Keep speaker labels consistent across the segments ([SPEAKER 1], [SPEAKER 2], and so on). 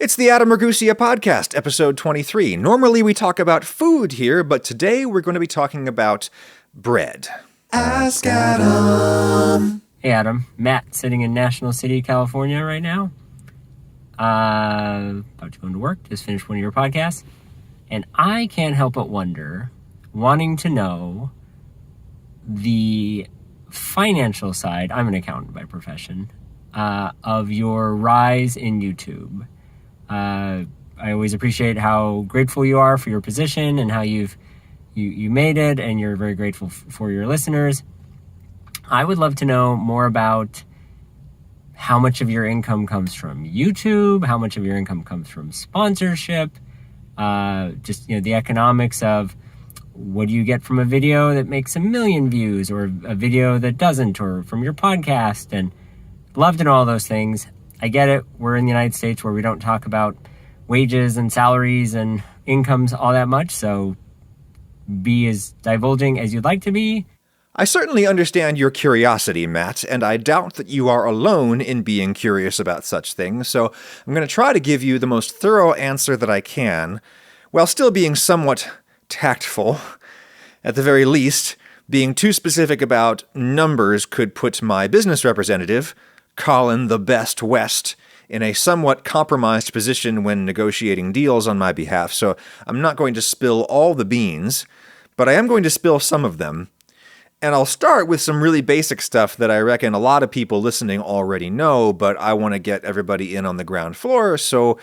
[SPEAKER 1] It's the Ragusea podcast, episode 23. Normally we talk about food here, but today we're going to be talking about bread.
[SPEAKER 2] Ask Adam.
[SPEAKER 3] Hey Adam, Matt sitting in National City, California right now. About to go into work, just finished one of your podcasts. And I can't help but wonder, wanting to know the financial side, I'm an accountant by profession, of your rise in YouTube. I always appreciate how grateful you are for your position and how you made it, and you're very grateful for your listeners. I would love to know more about how much of your income comes from YouTube, how much of your income comes from sponsorship, the economics of what do you get from a video that makes 1 million views or a video that doesn't, or from your podcast, and love to know all those things. I get it. We're in the United States where we don't talk about wages and salaries and incomes all that much, so be as divulging as you'd like to be.
[SPEAKER 1] I certainly understand your curiosity, Matt, and I doubt that you are alone in being curious about such things, so I'm going to try to give you the most thorough answer that I can, while still being somewhat tactful. At the very least, being too specific about numbers could put my business representative, Colin the Best West, in a somewhat compromised position when negotiating deals on my behalf, so I'm not going to spill all the beans, but I am going to spill some of them. And I'll start with some really basic stuff that I reckon a lot of people listening already know, but I want to get everybody in on the ground floor. So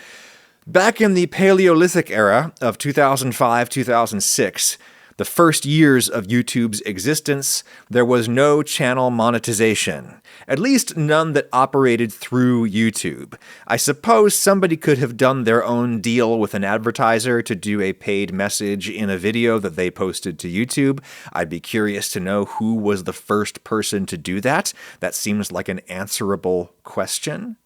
[SPEAKER 1] back in the Paleolithic era of 2005-2006, the first years of YouTube's existence, there was no channel monetization. At least none that operated through YouTube. I suppose somebody could have done their own deal with an advertiser to do a paid message in a video that they posted to YouTube. I'd be curious to know who was the first person to do that. That seems like an answerable question.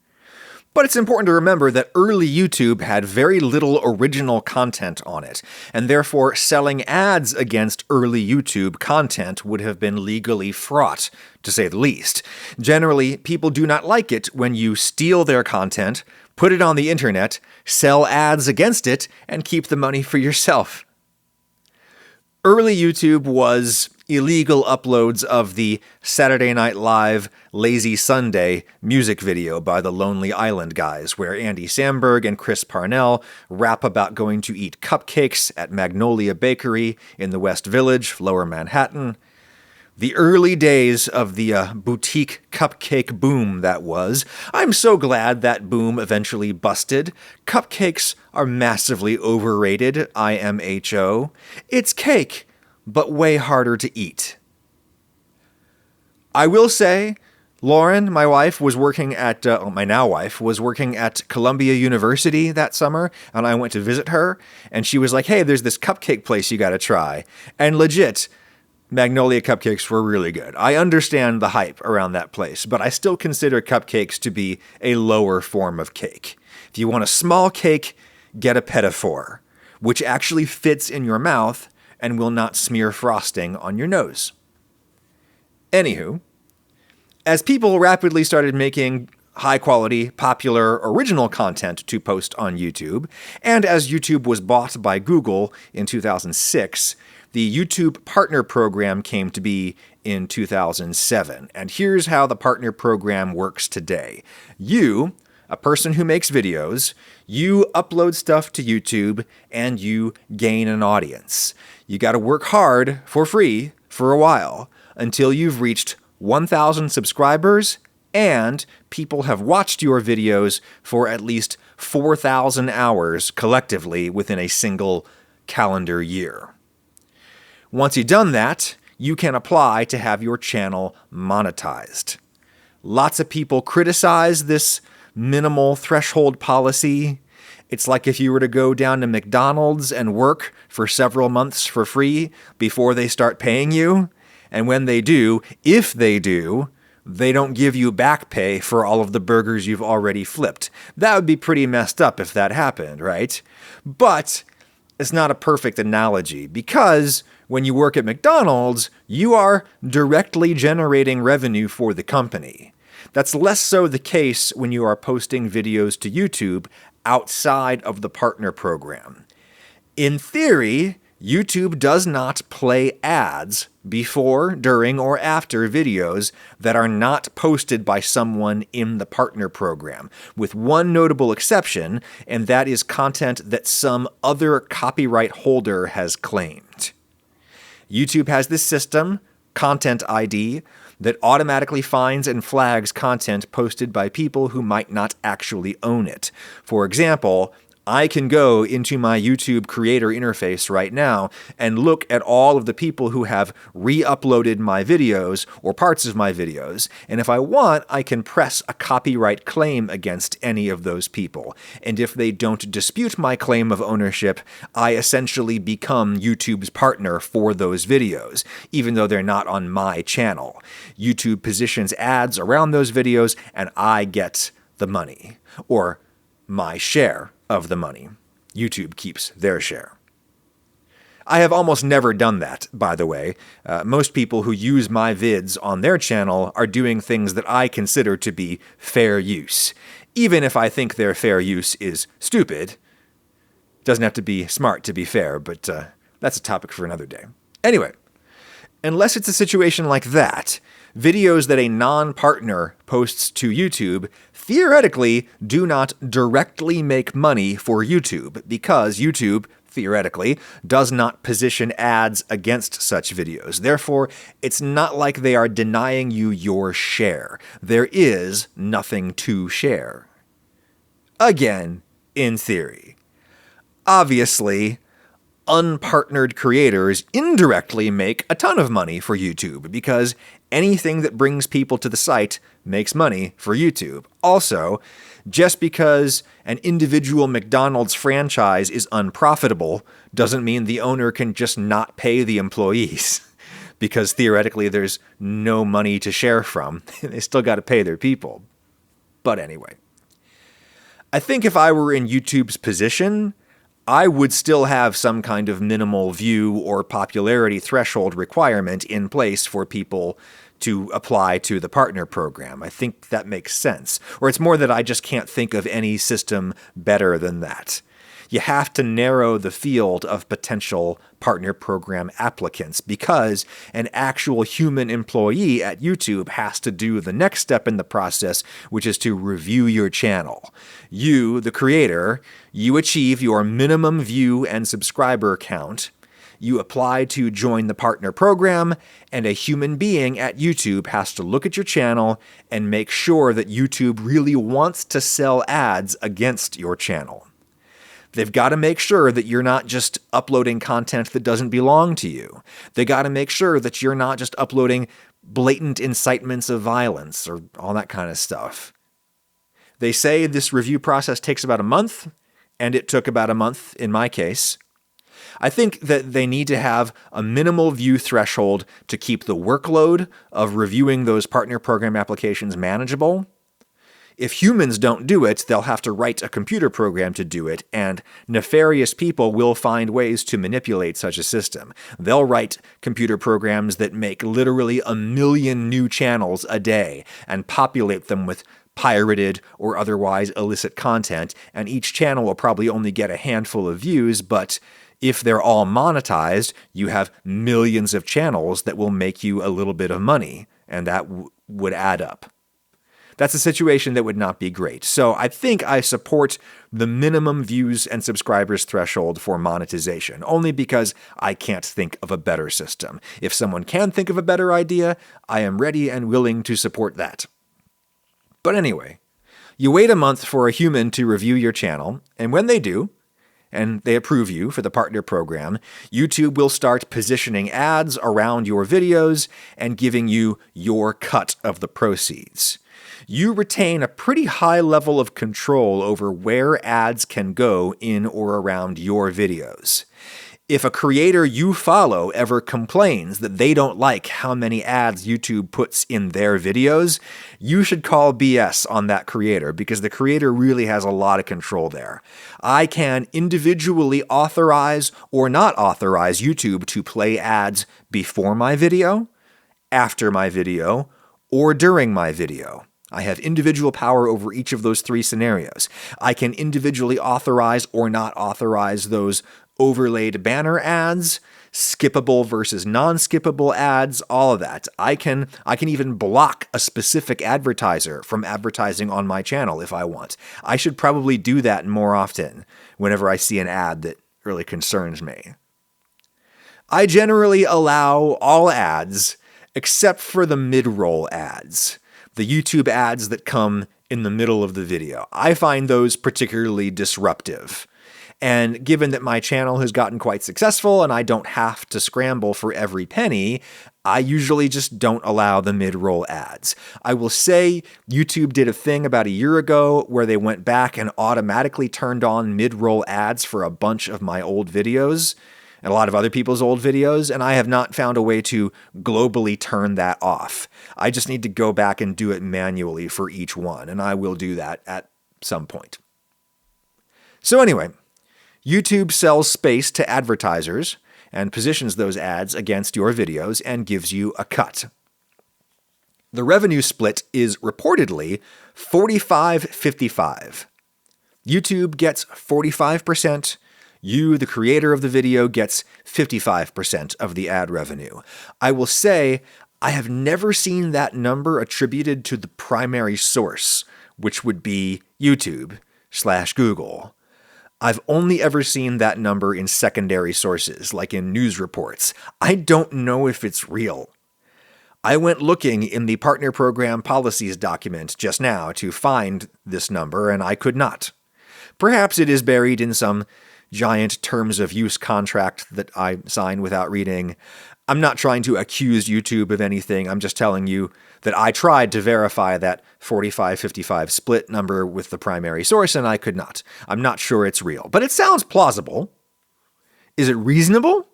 [SPEAKER 1] But it's important to remember that early YouTube had very little original content on it, and therefore selling ads against early YouTube content would have been legally fraught, to say the least. Generally, people do not like it when you steal their content, put it on the internet, sell ads against it, and keep the money for yourself. Early YouTube was illegal uploads of the Saturday Night Live Lazy Sunday music video by the Lonely Island Guys, where Andy Samberg and Chris Parnell rap about going to eat cupcakes at Magnolia Bakery in the West Village, Lower Manhattan. The early days of the boutique cupcake boom that was. I'm so glad that boom eventually busted. Cupcakes are massively overrated, IMHO. It's cake, but way harder to eat. I will say, Lauren, my wife, was working at, my now wife, was working at Columbia University that summer, and I went to visit her, and she was like, hey, there's this cupcake place you gotta try. And legit, Magnolia cupcakes were really good. I understand the hype around that place, but I still consider cupcakes to be a lower form of cake. If you want a small cake, get a petit four, which actually fits in your mouth and will not smear frosting on your nose. Anywho, as people rapidly started making high-quality, popular, original content to post on YouTube, and as YouTube was bought by Google in 2006, the YouTube Partner Program came to be in 2007. And here's how the Partner Program works today. You, a person who makes videos, you upload stuff to YouTube, and you gain an audience. You gotta work hard for free for a while until you've reached 1,000 subscribers and people have watched your videos for at least 4,000 hours collectively within a single calendar year. Once you've done that, you can apply to have your channel monetized. Lots of people criticize this minimal threshold policy. It's like if you were to go down to McDonald's and work for several months for free before they start paying you. And when they do, if they do, they don't give you back pay for all of the burgers you've already flipped. That would be pretty messed up if that happened, right? But it's not a perfect analogy because when you work at McDonald's, you are directly generating revenue for the company. That's less so the case when you are posting videos to YouTube outside of the partner program. In theory, YouTube does not play ads before, during, or after videos that are not posted by someone in the partner program, with one notable exception, and that is content that some other copyright holder has claimed. YouTube has this system, Content ID, that automatically finds and flags content posted by people who might not actually own it. For example, I can go into my YouTube creator interface right now and look at all of the people who have re-uploaded my videos or parts of my videos, and if I want, I can press a copyright claim against any of those people. And if they don't dispute my claim of ownership, I essentially become YouTube's partner for those videos, even though they're not on my channel. YouTube positions ads around those videos, and I get the money, or my share of the money. YouTube keeps their share. I have almost never done that, by the way. Most people who use my vids on their channel are doing things that I consider to be fair use. Even if I think their fair use is stupid. Doesn't have to be smart to be fair, but that's a topic for another day. Anyway, unless it's a situation like that, videos that a non-partner posts to YouTube theoretically do not directly make money for YouTube, because YouTube, theoretically, does not position ads against such videos. Therefore, it's not like they are denying you your share. There is nothing to share. Again, in theory. Obviously, unpartnered creators indirectly make a ton of money for YouTube, because anything that brings people to the site makes money for YouTube. Also, just because an individual McDonald's franchise is unprofitable doesn't mean the owner can just not pay the employees, because theoretically there's no money to share from. They still got to pay their people. But anyway, I think if I were in YouTube's position, I would still have some kind of minimal view or popularity threshold requirement in place for people to apply to the partner program. I think that makes sense. Or it's more that I just can't think of any system better than that. You have to narrow the field of potential partner program applicants, because an actual human employee at YouTube has to do the next step in the process, which is to review your channel. You, the creator, you achieve your minimum view and subscriber count. You apply to join the partner program, and a human being at YouTube has to look at your channel and make sure that YouTube really wants to sell ads against your channel. They've got to make sure that you're not just uploading content that doesn't belong to you. They got to make sure that you're not just uploading blatant incitements of violence or all that kind of stuff. They say this review process takes about a month, and it took about a month in my case. I think that they need to have a minimal view threshold to keep the workload of reviewing those partner program applications manageable. If humans don't do it, they'll have to write a computer program to do it, and nefarious people will find ways to manipulate such a system. They'll write computer programs that make literally 1 million new channels a day and populate them with pirated or otherwise illicit content, and each channel will probably only get a handful of views, but if they're all monetized, you have millions of channels that will make you a little bit of money, and that would add up. That's a situation that would not be great. So I think I support the minimum views and subscribers threshold for monetization, only because I can't think of a better system. If someone can think of a better idea, I am ready and willing to support that. But anyway, you wait a month for a human to review your channel, and when they do, and they approve you for the partner program, YouTube will start positioning ads around your videos and giving you your cut of the proceeds. You retain a pretty high level of control over where ads can go in or around your videos. If a creator you follow ever complains that they don't like how many ads YouTube puts in their videos, you should call BS on that creator, because the creator really has a lot of control there. I can individually authorize or not authorize YouTube to play ads before my video, after my video, or during my video. I have individual power over each of those three scenarios. I can individually authorize or not authorize those overlaid banner ads, skippable versus non-skippable ads, all of that. I can even block a specific advertiser from advertising on my channel if I want. I should probably do that more often whenever I see an ad that really concerns me. I generally allow all ads except for the mid-roll ads, the YouTube ads that come in the middle of the video. I find those particularly disruptive. And given that my channel has gotten quite successful and I don't have to scramble for every penny, I usually just don't allow the mid-roll ads. I will say YouTube did a thing about a year ago where they went back and automatically turned on mid-roll ads for a bunch of my old videos and a lot of other people's old videos, and I have not found a way to globally turn that off. I just need to go back and do it manually for each one, and I will do that at some point. So anyway, YouTube sells space to advertisers and positions those ads against your videos and gives you a cut. The revenue split is reportedly 45-55. YouTube gets 45%, you, the creator of the video, gets 55% of the ad revenue. I will say, I have never seen that number attributed to the primary source, which would be YouTube/Google. I've only ever seen that number in secondary sources, like in news reports. I don't know if it's real. I went looking in the partner program policies document just now to find this number, and I could not. Perhaps it is buried in some giant terms of use contract that I sign without reading. I'm not trying to accuse YouTube of anything. I'm just telling you that I tried to verify that 45-55 split number with the primary source, and I could not. I'm not sure it's real, but it sounds plausible. Is it reasonable?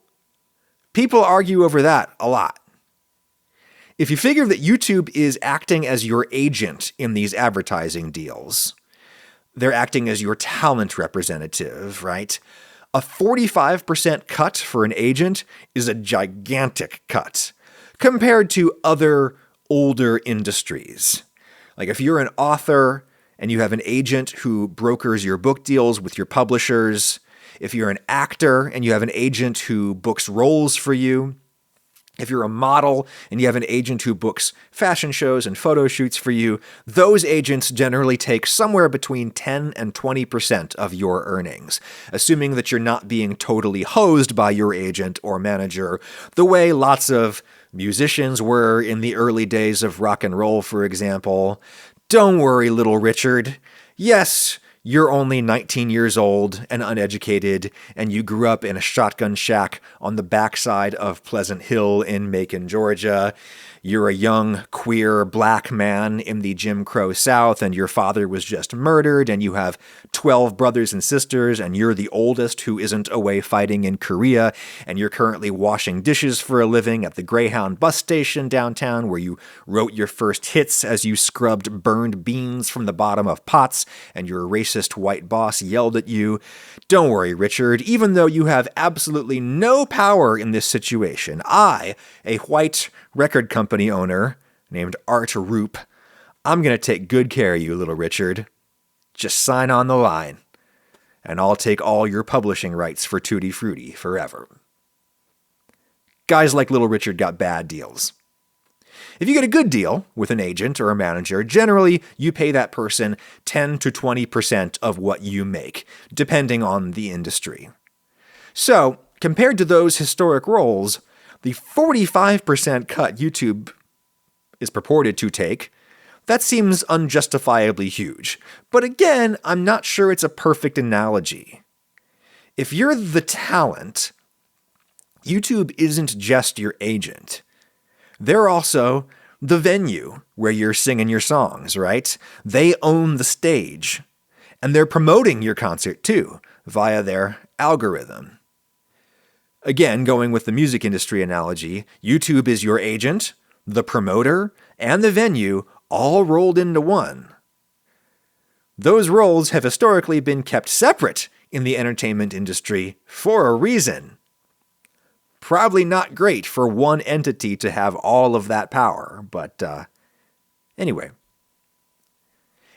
[SPEAKER 1] People argue over that a lot. If you figure that YouTube is acting as your agent in these advertising deals, they're acting as your talent representative, right? A 45% cut for an agent is a gigantic cut compared to other older industries. Like if you're an author and you have an agent who brokers your book deals with your publishers, if you're an actor and you have an agent who books roles for you, if you're a model and you have an agent who books fashion shows and photo shoots for you, those agents generally take somewhere between 10 and 20% of your earnings, assuming that you're not being totally hosed by your agent or manager, the way lots of musicians were in the early days of rock and roll, for example. Don't worry, little Richard. Yes, you're only 19 years old and uneducated, and you grew up in a shotgun shack on the backside of Pleasant Hill in Macon, Georgia. You're a young, queer, black man in the Jim Crow South, and your father was just murdered, and you have 12 brothers and sisters, and you're the oldest who isn't away fighting in Korea, and you're currently washing dishes for a living at the Greyhound bus station downtown, where you wrote your first hits as you scrubbed burned beans from the bottom of pots, and your racist white boss yelled at you. Don't worry, Richard, even though you have absolutely no power in this situation, I, a white record company owner named Art Roop, I'm going to take good care of you, little Richard. Just sign on the line, and I'll take all your publishing rights for Tutti Frutti forever. Guys like little Richard got bad deals. If you get a good deal with an agent or a manager, generally you pay that person 10 to 20% of what you make, depending on the industry. So, compared to those historic roles, the 45% cut YouTube is purported to take, that seems unjustifiably huge. But again, I'm not sure it's a perfect analogy. If you're the talent, YouTube isn't just your agent. They're also the venue where you're singing your songs, right? They own the stage. And they're promoting your concert too, via their algorithm. Again, going with the music industry analogy, YouTube is your agent, the promoter, and the venue all rolled into one. Those roles have historically been kept separate in the entertainment industry for a reason. Probably not great for one entity to have all of that power, but anyway.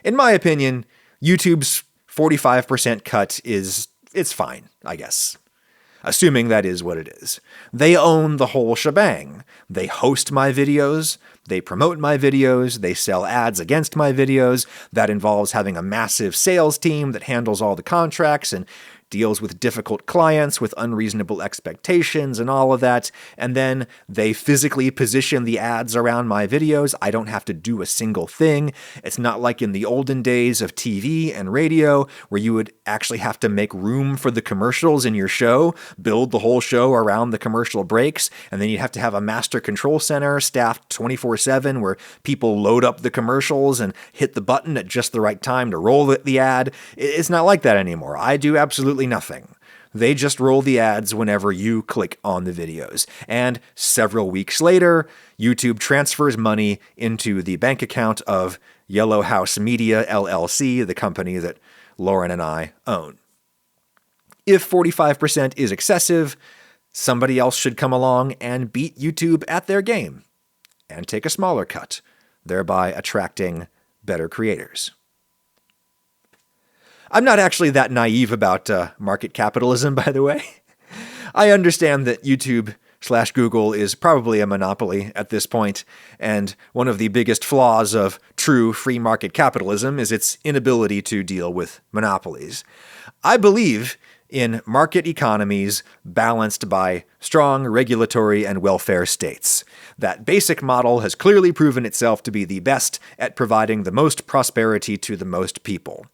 [SPEAKER 1] In my opinion, YouTube's 45% cut it's fine, I guess. Assuming that is what it is. They own the whole shebang. They host my videos, they promote my videos, they sell ads against my videos. That involves having a massive sales team that handles all the contracts and deals with difficult clients with unreasonable expectations and all of that. And then they physically position the ads around my videos. I don't have to do a single thing. It's not like in the olden days of TV and radio where you would actually have to make room for the commercials in your show, build the whole show around the commercial breaks, and then you'd have to have a master control center staffed 24/7 where people load up the commercials and hit the button at just the right time to roll the ad. It's not like that anymore. I do absolutely nothing. They just roll the ads whenever you click on the videos. And several weeks later, YouTube transfers money into the bank account of Yellow House Media LLC, the company that Lauren and I own. If 45% is excessive, somebody else should come along and beat YouTube at their game and take a smaller cut, thereby attracting better creators. I'm not actually that naive about market capitalism, by the way. I understand that YouTube/Google is probably a monopoly at this point, and one of the biggest flaws of true free market capitalism is its inability to deal with monopolies. I believe in market economies balanced by strong regulatory and welfare states. That basic model has clearly proven itself to be the best at providing the most prosperity to the most people.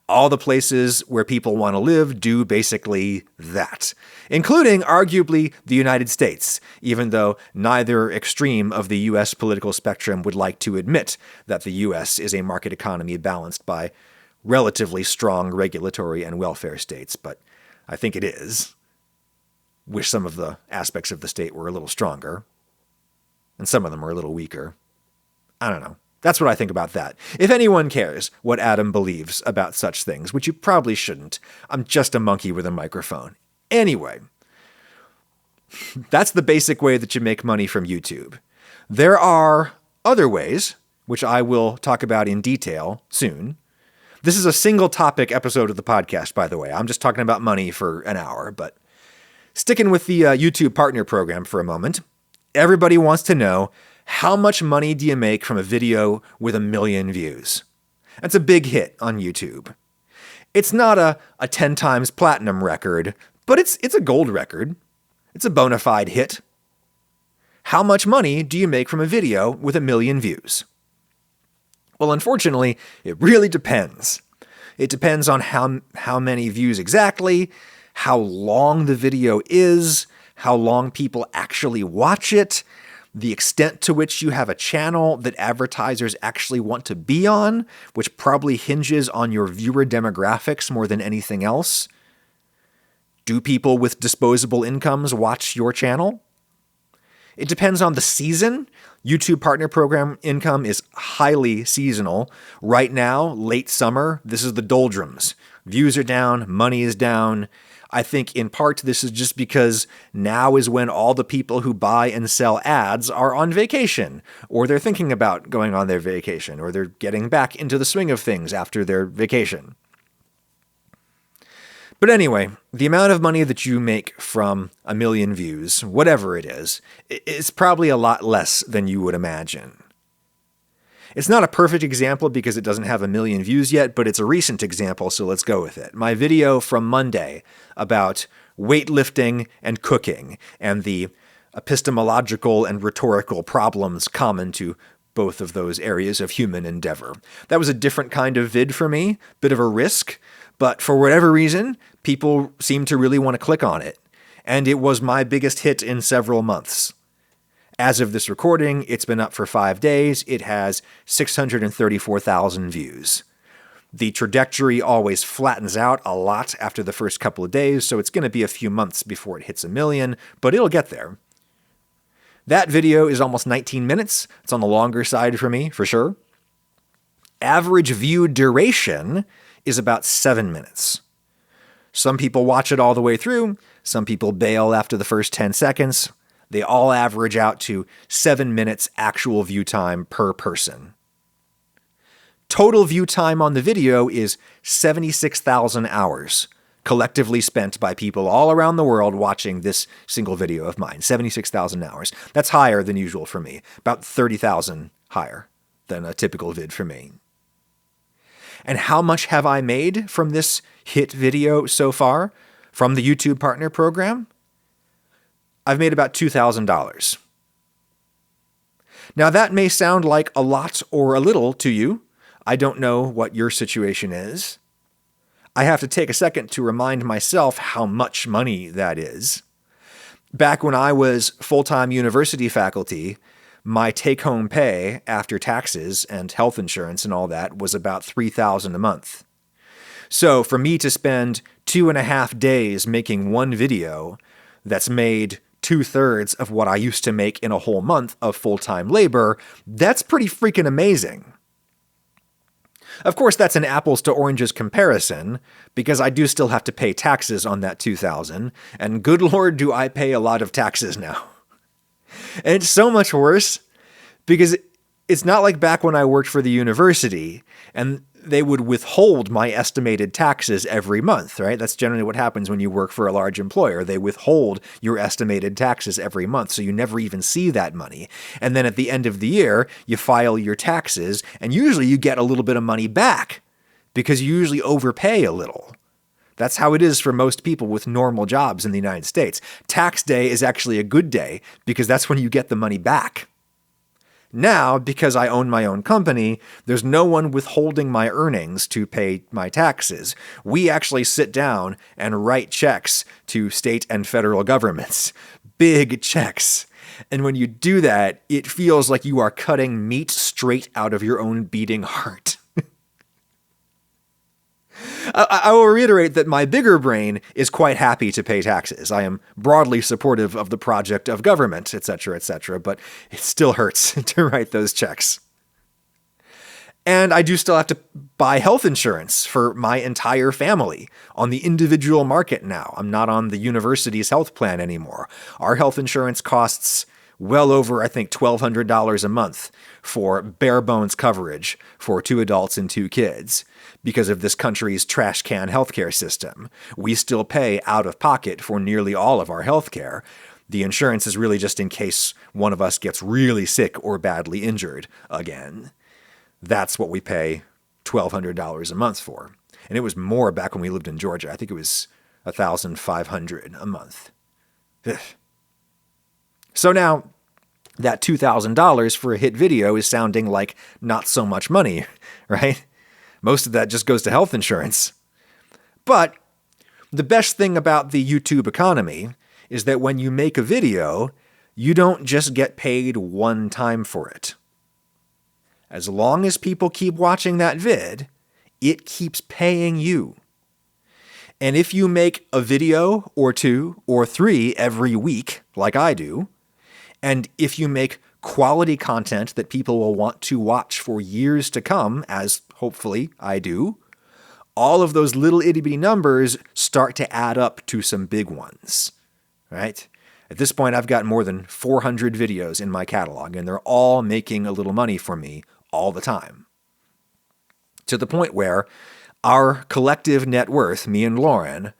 [SPEAKER 1] All the places where people want to live do basically that, including arguably the United States, even though neither extreme of the U.S. political spectrum would like to admit that the U.S. is a market economy balanced by relatively strong regulatory and welfare states, but I think it is. Wish some of the aspects of the state were a little stronger, and some of them are a little weaker. I don't know. That's what I think about that. If anyone cares what Adam believes about such things, which you probably shouldn't, I'm just a monkey with a microphone. Anyway, that's the basic way that you make money from YouTube. There are other ways, which I will talk about in detail soon. This is a single topic episode of the podcast, by the way. I'm just talking about money for an hour, but sticking with the YouTube Partner Program for a moment, everybody wants to know, how much money do you make from a video with 1 million views? That's a big hit on YouTube. It's not a 10 times platinum record, but it's a gold record. It's a bona fide hit. How much money do you make from a video with 1 million views? Well, unfortunately, it really depends. It depends on how many views exactly, how long the video is, how long people actually watch it, the extent to which you have a channel that advertisers actually want to be on, which probably hinges on your viewer demographics more than anything else. Do people with disposable incomes watch your channel? It depends on the season. YouTube Partner Program income is highly seasonal. Right now, late summer, this is the doldrums. Views are down, money is down. I think in part this is just because now is when all the people who buy and sell ads are on vacation, or they're thinking about going on their vacation, or they're getting back into the swing of things after their vacation. But anyway, the amount of money that you make from 1 million views, whatever it is probably a lot less than you would imagine. It's not a perfect example because it doesn't have 1 million views yet, but it's a recent example, so let's go with it. My video from Monday about weightlifting and cooking and the epistemological and rhetorical problems common to both of those areas of human endeavor. That was a different kind of vid for me, bit of a risk, but for whatever reason, people seemed to really want to click on it. And it was my biggest hit in several months. As of this recording, it's been up for 5 days. It has 634,000 views. The trajectory always flattens out a lot after the first couple of days, so it's going to be a few months before it hits 1 million, but it'll get there. That video is almost 19 minutes. It's on the longer side for me, for sure. Average view duration is about 7 minutes. Some people watch it all the way through. Some people bail after the first 10 seconds. They all average out to 7 minutes actual view time per person. Total view time on the video is 76,000 hours, collectively spent by people all around the world watching this single video of mine. 76,000 hours. That's higher than usual for me. About 30,000 higher than a typical vid for me. And how much have I made from this hit video so far? From the YouTube Partner Program? I've made about $2,000. Now that may sound like a lot or a little to you. I don't know what your situation is. I have to take a second to remind myself how much money that is. Back when I was full-time university faculty, my take-home pay after taxes and health insurance and all that was about $3,000 a month. So for me to spend 2.5 days making one video that's made 2/3 of what I used to make in a whole month of full-time labor, that's pretty freaking amazing. Of course, that's an apples to oranges comparison, because I do still have to pay taxes on that $2,000, and good lord do I pay a lot of taxes now. And it's so much worse, because it's not like back when I worked for the university, and they would withhold my estimated taxes every month, right? That's generally what happens when you work for a large employer. They withhold your estimated taxes every month, so you never even see that money. And then at the end of the year, you file your taxes, and usually you get a little bit of money back, because you usually overpay a little. That's how it is for most people with normal jobs in the United States. Tax day is actually a good day, because that's when you get the money back. Now, because I own my own company, there's no one withholding my earnings to pay my taxes. We actually sit down and write checks to state and federal governments. Big checks. And when you do that, it feels like you are cutting meat straight out of your own beating heart. I will reiterate that my bigger brain is quite happy to pay taxes. I am broadly supportive of the project of government, etc., but it still hurts to write those checks. And I do still have to buy health insurance for my entire family on the individual market now. I'm not on the university's health plan anymore. Our health insurance costs well over, I think, $1,200 a month for bare bones coverage for 2 adults and 2 kids. Because of this country's trash can healthcare system, we still pay out of pocket for nearly all of our healthcare. The insurance is really just in case one of us gets really sick or badly injured again. That's what we pay $1,200 a month for. And it was more back when we lived in Georgia. I think it was $1,500 a month. Ugh. So now, that $2,000 for a hit video is sounding like not so much money, right? Most of that just goes to health insurance. But the best thing about the YouTube economy is that when you make a video, you don't just get paid one time for it. As long as people keep watching that vid, it keeps paying you. And if you make a video or 2 or 3 every week, like I do, and if you make quality content that people will want to watch for years to come, as hopefully I do, all of those little itty-bitty numbers start to add up to some big ones, right? At this point, I've got more than 400 videos in my catalog, and they're all making a little money for me all the time. To the point where our collective net worth, me and Lauren,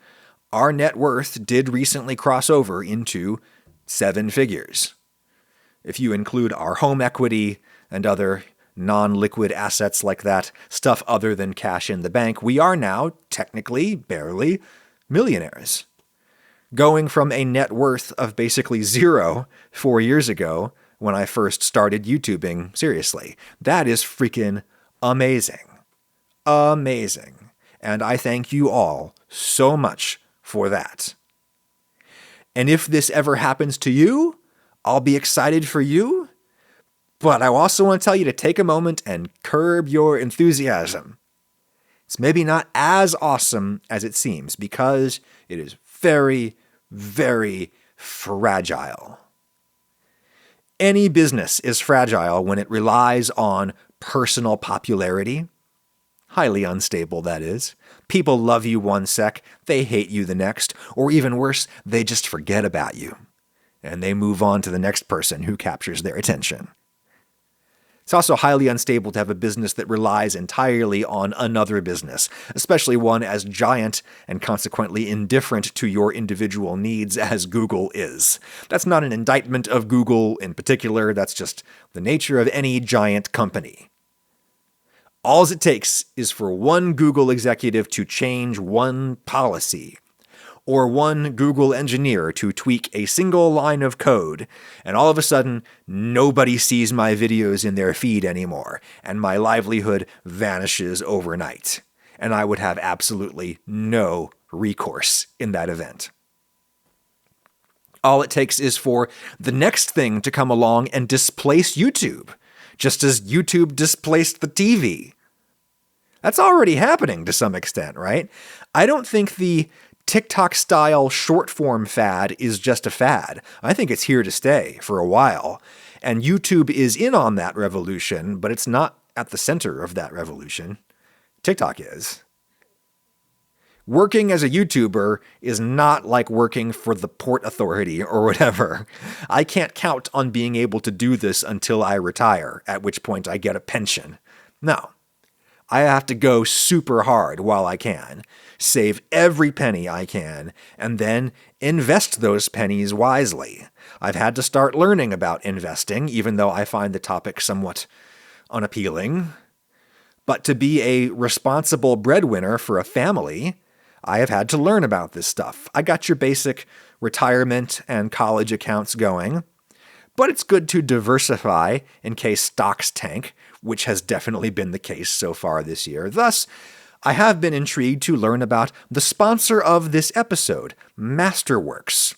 [SPEAKER 1] our net worth did recently cross over into 7 figures. If you include our home equity and other non-liquid assets like that, stuff other than cash in the bank, we are now technically, barely, millionaires. Going from a net worth of basically 0 4 years ago when I first started YouTubing seriously. That is freaking amazing. Amazing. And I thank you all so much for that. And if this ever happens to you, I'll be excited for you, but I also want to tell you to take a moment and curb your enthusiasm. It's maybe not as awesome as it seems because it is very, very fragile. Any business is fragile when it relies on personal popularity. Highly unstable, that is. People love you one sec, they hate you the next, or even worse, they just forget about you. And they move on to the next person who captures their attention. It's also highly unstable to have a business that relies entirely on another business, especially one as giant and consequently indifferent to your individual needs as Google is. That's not an indictment of Google in particular, that's just the nature of any giant company. All it takes is for one Google executive to change one policy, or one Google engineer to tweak a single line of code, and all of a sudden, nobody sees my videos in their feed anymore, and my livelihood vanishes overnight. And I would have absolutely no recourse in that event. All it takes is for the next thing to come along and displace YouTube, just as YouTube displaced the TV. That's already happening to some extent, right? I don't think the TikTok-style short-form fad is just a fad. I think it's here to stay for a while. And YouTube is in on that revolution, but it's not at the center of that revolution. TikTok is. Working as a YouTuber is not like working for the Port Authority or whatever. I can't count on being able to do this until I retire, at which point I get a pension. No. I have to go super hard while I can, save every penny I can, and then invest those pennies wisely. I've had to start learning about investing, even though I find the topic somewhat unappealing. But to be a responsible breadwinner for a family, I have had to learn about this stuff. I got your basic retirement and college accounts going, but it's good to diversify in case stocks tank, which has definitely been the case so far this year. Thus, I have been intrigued to learn about the sponsor of this episode, Masterworks.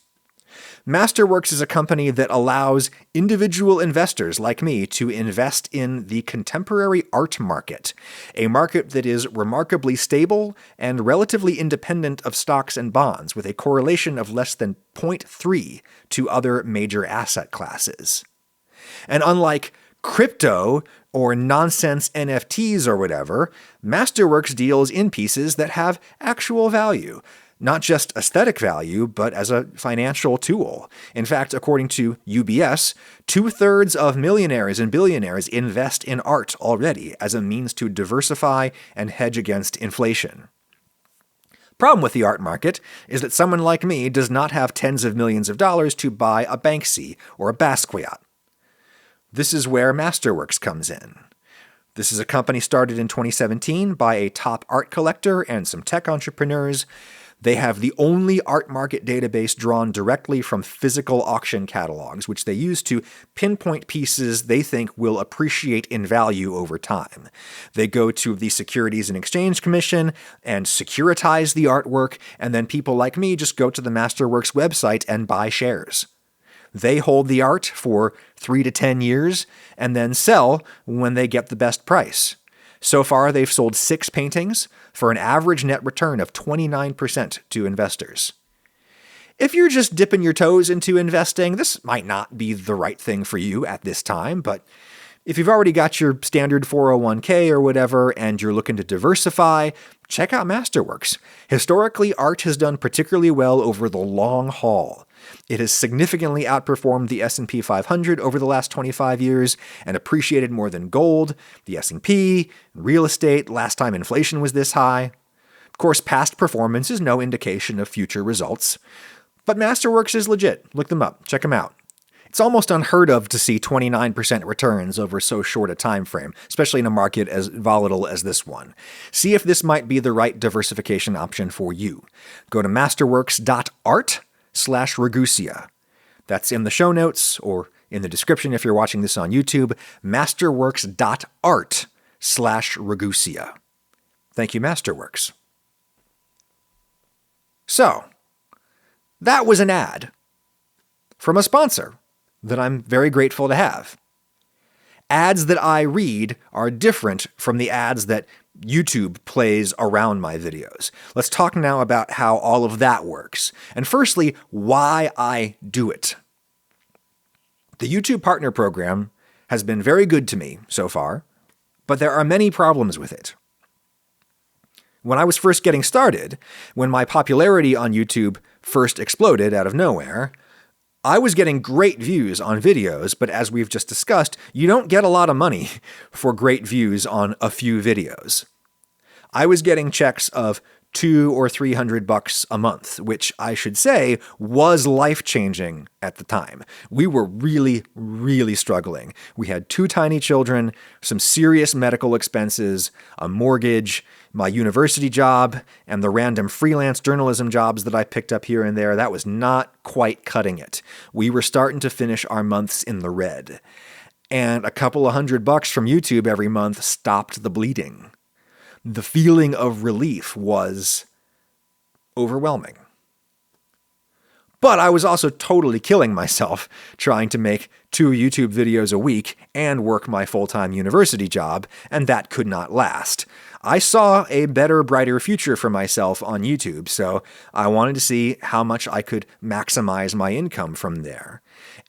[SPEAKER 1] Masterworks is a company that allows individual investors like me to invest in the contemporary art market, a market that is remarkably stable and relatively independent of stocks and bonds, with a correlation of less than 0.3 to other major asset classes. And unlike crypto or nonsense NFTs or whatever, Masterworks deals in pieces that have actual value. Not just aesthetic value, but as a financial tool. In fact, according to UBS, 2/3 of millionaires and billionaires invest in art already as a means to diversify and hedge against inflation. Problem with the art market is that someone like me does not have tens of millions of dollars to buy a Banksy or a Basquiat. This is where Masterworks comes in. This is a company started in 2017 by a top art collector and some tech entrepreneurs. They have the only art market database drawn directly from physical auction catalogs, which they use to pinpoint pieces they think will appreciate in value over time. They go to the Securities and Exchange Commission and securitize the artwork, and then people like me just go to the Masterworks website and buy shares. They hold the art for 3 to 10 years and then sell when they get the best price. So far, they've sold 6 paintings for an average net return of 29% to investors. If you're just dipping your toes into investing, this might not be the right thing for you at this time, but if you've already got your standard 401k or whatever and you're looking to diversify, check out Masterworks. Historically, art has done particularly well over the long haul. It has significantly outperformed the S&P 500 over the last 25 years and appreciated more than gold, the S&P, real estate last time inflation was this high. Of course, past performance is no indication of future results. But Masterworks is legit. Look them up. Check them out. It's almost unheard of to see 29% returns over so short a time frame, especially in a market as volatile as this one. See if this might be the right diversification option for you. Go to masterworks.art/Ragusea. That's in the show notes or in the description if you're watching this on YouTube, masterworks.art/Ragusea. Thank you, Masterworks. So, that was an ad from a sponsor that I'm very grateful to have. Ads that I read are different from the ads that YouTube plays around my videos. Let's talk now about how all of that works. And firstly, why I do it. The YouTube Partner Program has been very good to me so far, but there are many problems with it. When I was first getting started, when my popularity on YouTube first exploded out of nowhere, I was getting great views on videos, but as we've just discussed, you don't get a lot of money for great views on a few videos. I was getting checks of $200 or $300 a month, which I should say was life-changing at the time. We were really, really struggling. We had 2 tiny children, some serious medical expenses, a mortgage, my university job, and the random freelance journalism jobs that I picked up here and there. That was not quite cutting it. We were starting to finish our months in the red. And a couple of $100 from YouTube every month stopped the bleeding. The feeling of relief was overwhelming. But I was also totally killing myself trying to make 2 YouTube videos a week and work my full-time university job, and that could not last. I saw a better, brighter future for myself on YouTube, so I wanted to see how much I could maximize my income from there.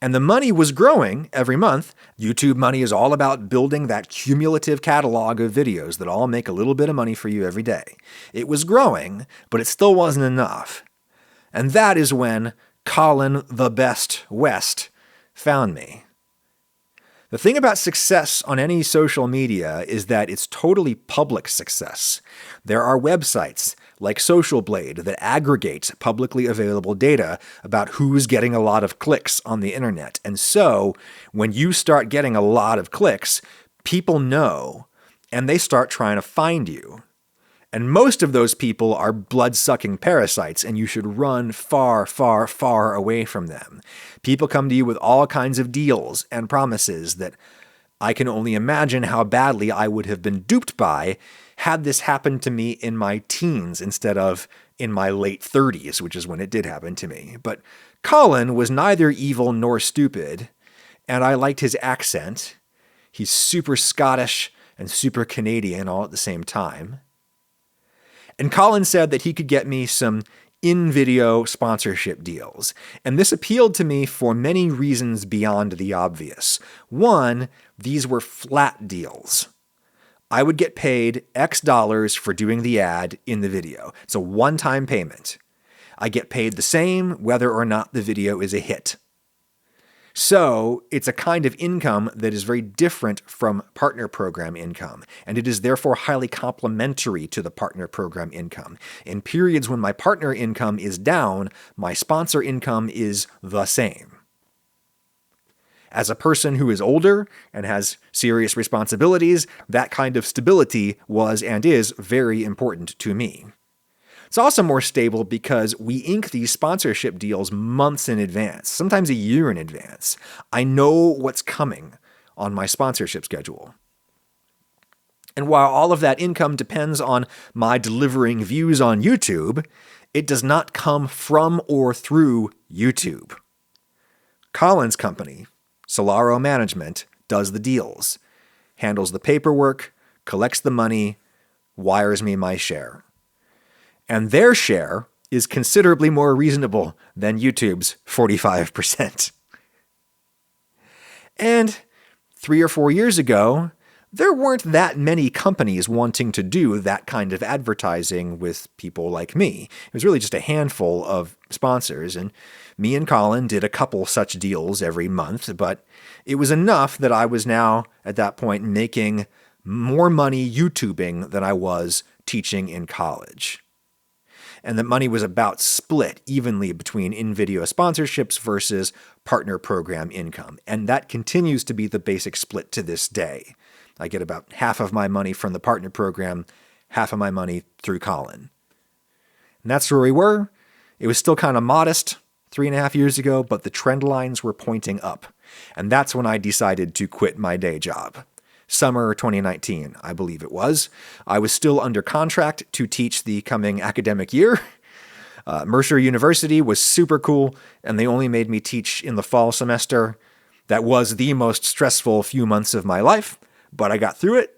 [SPEAKER 1] And the money was growing every month. YouTube money is all about building that cumulative catalog of videos that all make a little bit of money for you every day. It was growing, but it still wasn't enough. And that is when Colin the Best West found me. The thing about success on any social media is that it's totally public success. There are websites like Social Blade that aggregate publicly available data about who's getting a lot of clicks on the internet. And so when you start getting a lot of clicks, people know and they start trying to find you. And most of those people are blood-sucking parasites, and you should run far, far, far away from them. People come to you with all kinds of deals and promises that I can only imagine how badly I would have been duped by had this happened to me in my teens instead of in my late 30s, which is when it did happen to me. But Colin was neither evil nor stupid, and I liked his accent. He's super Scottish and super Canadian all at the same time. And Colin said that he could get me some in-video sponsorship deals. And this appealed to me for many reasons beyond the obvious. One, these were flat deals. I would get paid X dollars for doing the ad in the video. It's a one-time payment. I get paid the same whether or not the video is a hit. So it's a kind of income that is very different from partner program income, and it is therefore highly complementary to the partner program income. In periods when my partner income is down, my sponsor income is the same. As a person who is older and has serious responsibilities, that kind of stability was and is very important to me. It's also more stable because we ink these sponsorship deals months in advance, sometimes a year in advance. I know what's coming on my sponsorship schedule. And while all of that income depends on my delivering views on YouTube, it does not come from or through YouTube. Colin's company, Solaro Management, does the deals, handles the paperwork, collects the money, wires me my share. And their share is considerably more reasonable than YouTube's 45%. And 3 or 4 years ago, there weren't that many companies wanting to do that kind of advertising with people like me. It was really just a handful of sponsors, and me and Colin did a couple such deals every month, but it was enough that I was now, at that point, making more money YouTubing than I was teaching in college. And the money was about split evenly between in-video sponsorships versus partner program income. And that continues to be the basic split to this day. I get about half of my money from the partner program, half of my money through Colin. And that's where we were. It was still kind of modest 3.5 years ago, but the trend lines were pointing up. And that's when I decided to quit my day job. Summer 2019, I believe it was. I was still under contract to teach the coming academic year. Mercer University was super cool, and they only made me teach in the fall semester. That was the most stressful few months of my life, but I got through it.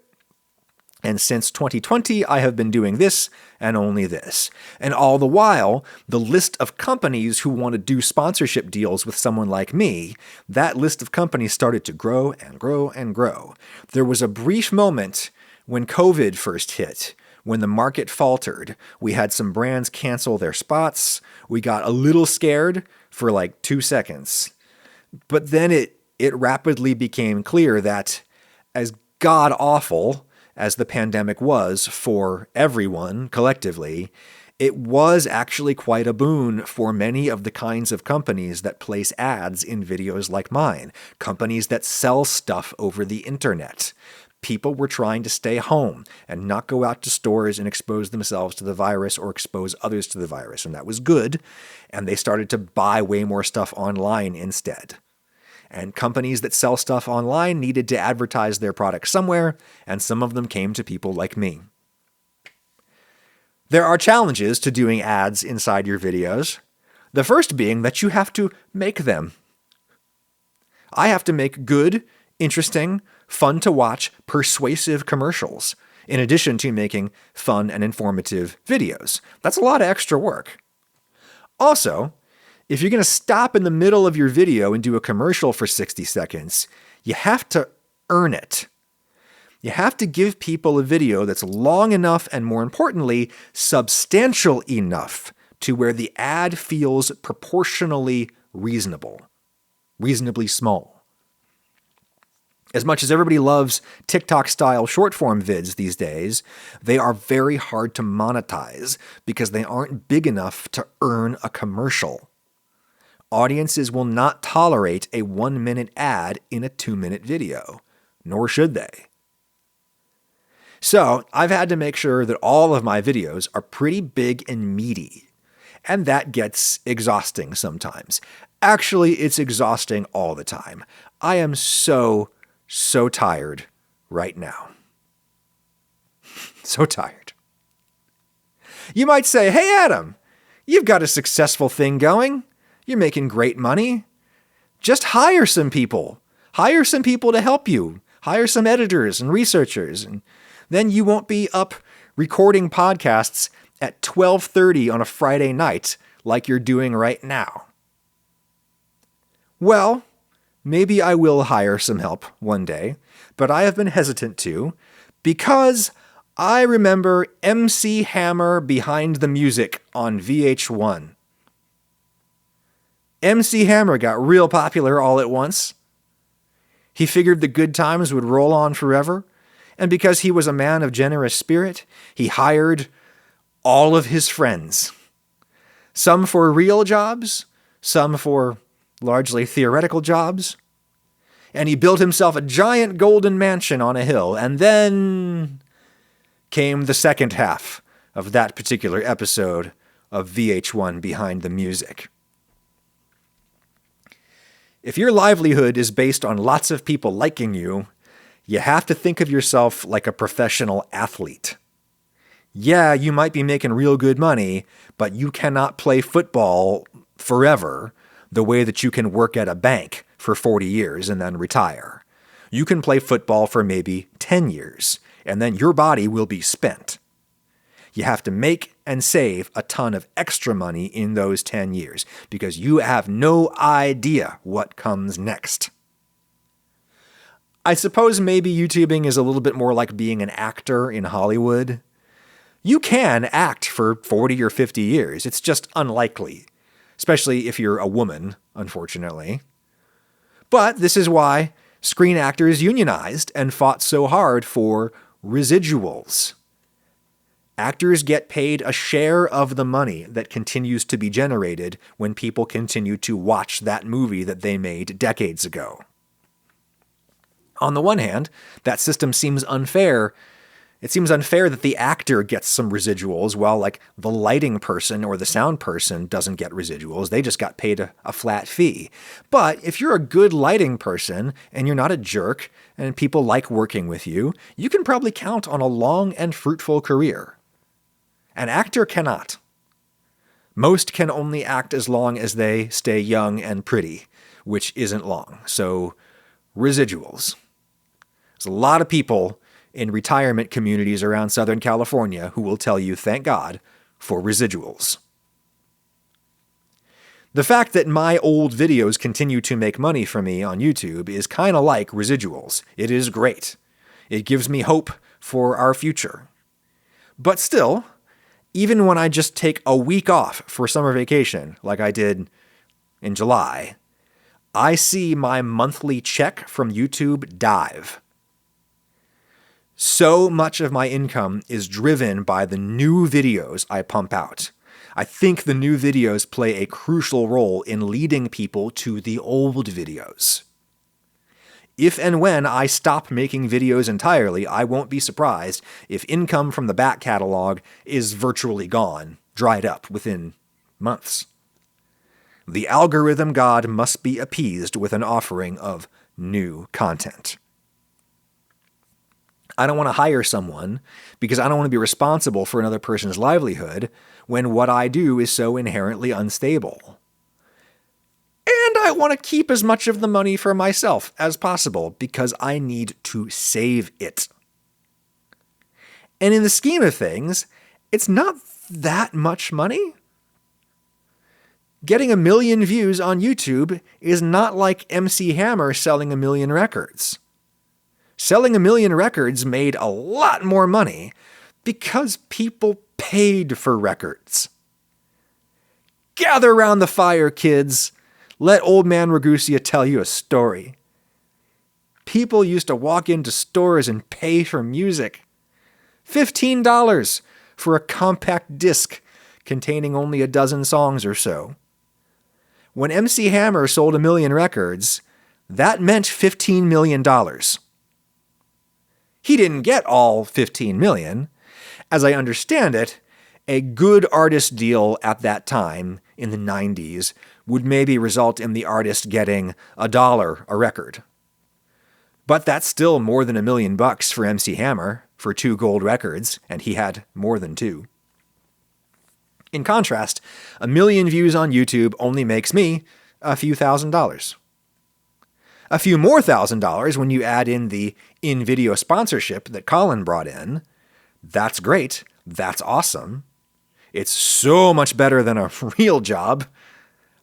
[SPEAKER 1] And since 2020, I have been doing this and only this. And all the while, the list of companies who want to do sponsorship deals with someone like me, that list of companies started to grow and grow and grow. There was a brief moment when COVID first hit, when the market faltered, we had some brands cancel their spots. We got a little scared for like 2 seconds. But then it rapidly became clear that as god-awful as the pandemic was for everyone collectively, it was actually quite a boon for many of the kinds of companies that place ads in videos like mine, companies that sell stuff over the internet. People were trying to stay home and not go out to stores and expose themselves to the virus or expose others to the virus, and that was good, and they started to buy way more stuff online instead. And companies that sell stuff online needed to advertise their products somewhere, and some of them came to people like me. There are challenges to doing ads inside your videos. The first being that you have to make them. I have to make good, interesting, fun to watch, persuasive commercials, in addition to making fun and informative videos. That's a lot of extra work. Also, if you're going to stop in the middle of your video and do a commercial for 60 seconds, you have to earn it. You have to give people a video that's long enough and, more importantly, substantial enough to where the ad feels proportionally reasonable, reasonably small. As much as everybody loves TikTok-style short-form vids these days, they are very hard to monetize because they aren't big enough to earn a commercial. Audiences will not tolerate a 1-minute ad in a 2-minute video, nor should they. So I've had to make sure that all of my videos are pretty big and meaty, and that gets exhausting sometimes. Actually, it's exhausting all the time. I am so tired right now. So tired. You might say, hey, Adam, you've got a successful thing going. You're making great money. Just hire some people. Hire some people to help you. Hire some editors and researchers. And then you won't be up recording podcasts at 12:30 on a Friday night like you're doing right now. Well, maybe I will hire some help one day, but I have been hesitant to because I remember MC Hammer Behind the Music on VH1. MC Hammer got real popular all at once. He figured the good times would roll on forever, and because he was a man of generous spirit, he hired all of his friends. Some for real jobs, some for largely theoretical jobs. And he built himself a giant golden mansion on a hill, and then came the second half of that particular episode of VH1 Behind the Music. If your livelihood is based on lots of people liking you, you have to think of yourself like a professional athlete. Yeah, you might be making real good money, but you cannot play football forever the way that you can work at a bank for 40 years and then retire. You can play football for maybe 10 years, and then your body will be spent. You have to make and save a ton of extra money in those 10 years because you have no idea what comes next. I suppose maybe YouTubing is a little bit more like being an actor in Hollywood. You can act for 40 or 50 years. It's just unlikely, especially if you're a woman, unfortunately. But this is why screen actors unionized and fought so hard for residuals. Actors get paid a share of the money that continues to be generated when people continue to watch that movie that they made decades ago. On the one hand, that system seems unfair. It seems unfair that the actor gets some residuals while like the lighting person or the sound person doesn't get residuals. They just got paid a flat fee. But if you're a good lighting person and you're not a jerk and people like working with you, you can probably count on a long and fruitful career. An actor cannot. Most can only act as long as they stay young and pretty, which isn't long. So, residuals. There's a lot of people in retirement communities around Southern California who will tell you, thank God, for residuals. The fact that my old videos continue to make money for me on YouTube is kind of like residuals. It is great. It gives me hope for our future. But still, even when I just take a week off for summer vacation, like I did in July, I see my monthly check from YouTube dive. So much of my income is driven by the new videos I pump out. I think the new videos play a crucial role in leading people to the old videos. If and when I stop making videos entirely, I won't be surprised if income from the back catalog is virtually gone, dried up within months. The algorithm god must be appeased with an offering of new content. I don't want to hire someone because I don't want to be responsible for another person's livelihood when what I do is so inherently unstable. And I want to keep as much of the money for myself as possible because I need to save it. And in the scheme of things, it's not that much money. Getting 1 million views on YouTube is not like MC Hammer selling 1 million records. Selling 1 million records made a lot more money because people paid for records. Gather around the fire, kids. Let old man Ragusea tell you a story. People used to walk into stores and pay for music. $15 for a compact disc containing only a dozen songs or so. When MC Hammer sold 1 million records, that meant $15 million. He didn't get all 15 million. As I understand it, a good artist deal at that time, in the 90s, would maybe result in the artist getting $1 a record. But that's still more than $1 million for MC Hammer for 2 gold records, and he had more than 2. In contrast, 1 million views on YouTube only makes me a few $1,000s. A few more $1,000 when you add in the in-video sponsorship that Colin brought in. That's great. That's awesome. It's so much better than a real job.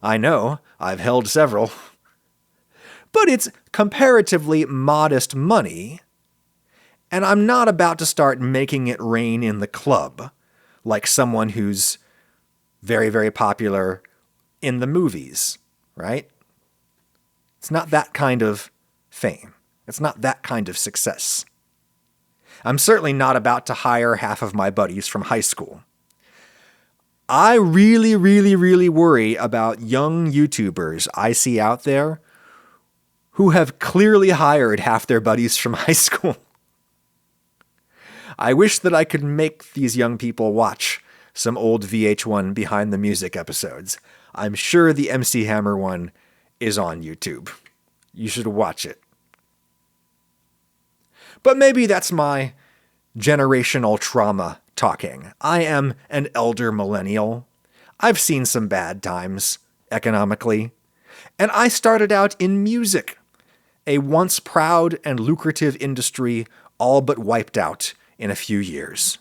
[SPEAKER 1] I know, I've held several. But it's comparatively modest money, and I'm not about to start making it rain in the club like someone who's very, very popular in the movies, right? It's not that kind of fame. It's not that kind of success. I'm certainly not about to hire half of my buddies from high school. I really, really, really worry about young YouTubers I see out there who have clearly hired half their buddies from high school. I wish that I could make these young people watch some old VH1 Behind the Music episodes. I'm sure the MC Hammer one is on YouTube. You should watch it. But maybe that's my generational trauma talking. I am an elder millennial. I've seen some bad times economically. And I started out in music, a once proud and lucrative industry all but wiped out in a few years.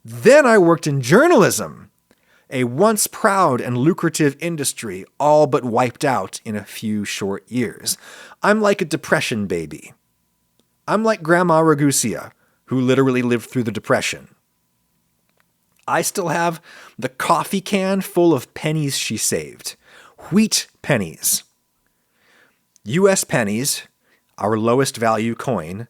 [SPEAKER 1] Then I worked in journalism, a once proud and lucrative industry all but wiped out in a few short years. I'm like a depression baby. I'm like Grandma Ragusea, who literally lived through the Depression. I still have the coffee can full of pennies she saved. Wheat pennies. US pennies, our lowest value coin,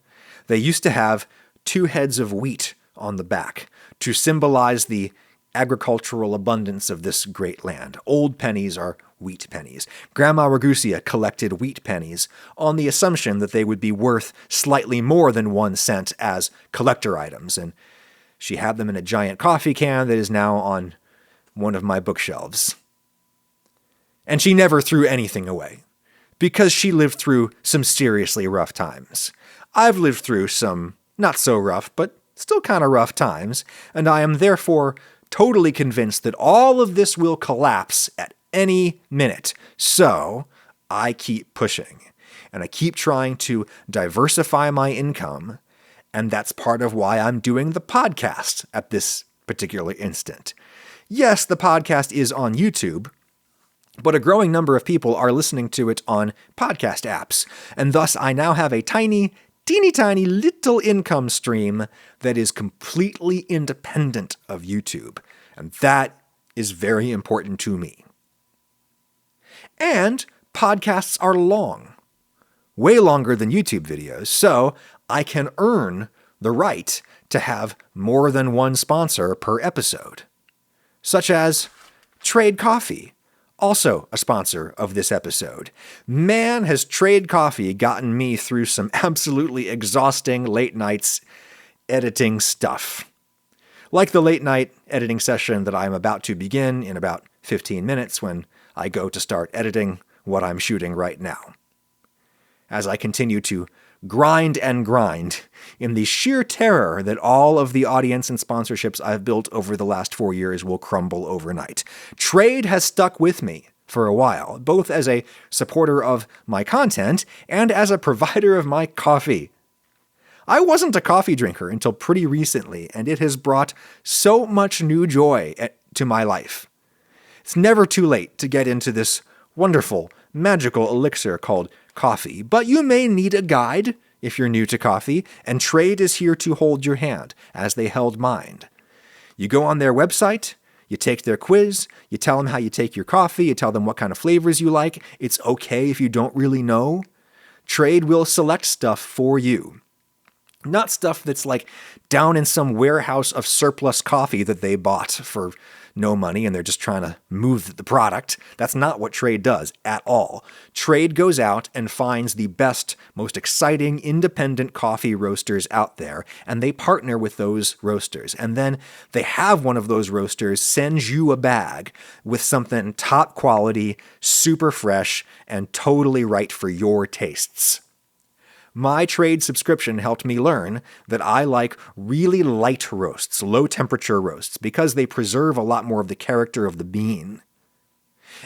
[SPEAKER 1] they used to have 2 heads of wheat on the back to symbolize the agricultural abundance of this great land. Old pennies are wheat pennies. Grandma Ragusea collected wheat pennies on the assumption that they would be worth slightly more than 1 cent as collector items, and she had them in a giant coffee can that is now on one of my bookshelves. And she never threw anything away, because she lived through some seriously rough times. I've lived through some not so rough, but still kind of rough times, and I am therefore totally convinced that all of this will collapse at any minute. So I keep pushing, and I keep trying to diversify my income, and that's part of why I'm doing the podcast at this particular instant. Yes, the podcast is on YouTube, but a growing number of people are listening to it on podcast apps, and thus I now have a tiny, teeny tiny little income stream that is completely independent of YouTube. And that is very important to me. And podcasts are long, way longer than YouTube videos, so I can earn the right to have more than one sponsor per episode, such as Trade Coffee, also a sponsor of this episode. Man, has Trade Coffee gotten me through some absolutely exhausting late nights editing stuff. Like the late night editing session that I'm about to begin in about 15 minutes when I go to start editing what I'm shooting right now. As I continue to grind and grind in the sheer terror that all of the audience and sponsorships I've built over the last 4 years will crumble overnight. Trade has stuck with me for a while, both as a supporter of my content and as a provider of my coffee. I wasn't a coffee drinker until pretty recently, and it has brought so much new joy to my life. It's never too late to get into this wonderful, magical elixir called coffee, but you may need a guide if you're new to coffee, and Trade is here to hold your hand, as they held mine. You go on their website, you take their quiz, you tell them how you take your coffee, you tell them what kind of flavors you like. It's okay if you don't really know. Trade will select stuff for you. Not stuff that's like down in some warehouse of surplus coffee that they bought for no money and they're just trying to move the product. That's not what Trade does at all. Trade goes out and finds the best, most exciting independent coffee roasters out there, and they partner with those roasters. And then they have one of those roasters send you a bag with something top quality, super fresh, and totally right for your tastes. My Trade subscription helped me learn that I like really light roasts, low temperature roasts, because they preserve a lot more of the character of the bean.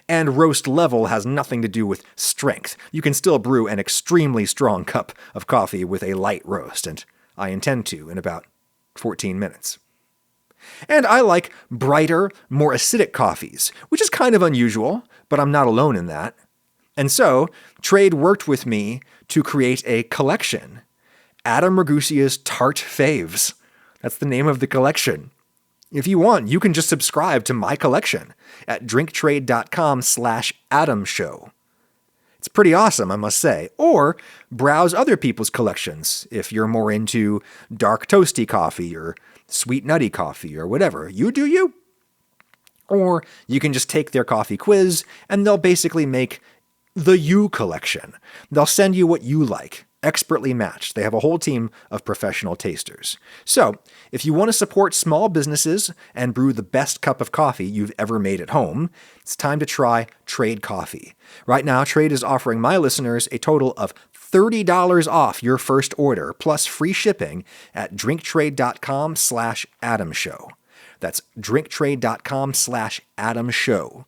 [SPEAKER 1] And roast level has nothing to do with strength. You can still brew an extremely strong cup of coffee with a light roast, and I intend to in about 14 minutes. And I like brighter, more acidic coffees, which is kind of unusual, but I'm not alone in that. And so, Trade worked with me to create a collection. Adam Ragusea's Tart Faves. That's the name of the collection. If you want, you can just subscribe to my collection at drinktrade.com/AdamShow. It's pretty awesome, I must say. Or browse other people's collections if you're more into dark toasty coffee or sweet nutty coffee or whatever. You do you. Or you can just take their coffee quiz and they'll basically make the You collection. They'll send you what you like, expertly matched. They have a whole team of professional tasters. So, if you want to support small businesses and brew the best cup of coffee you've ever made at home, it's time to try Trade Coffee. Right now, Trade is offering my listeners a total of $30 off your first order, plus free shipping at drinktrade.com/AdamShow. That's drinktrade.com/AdamShow.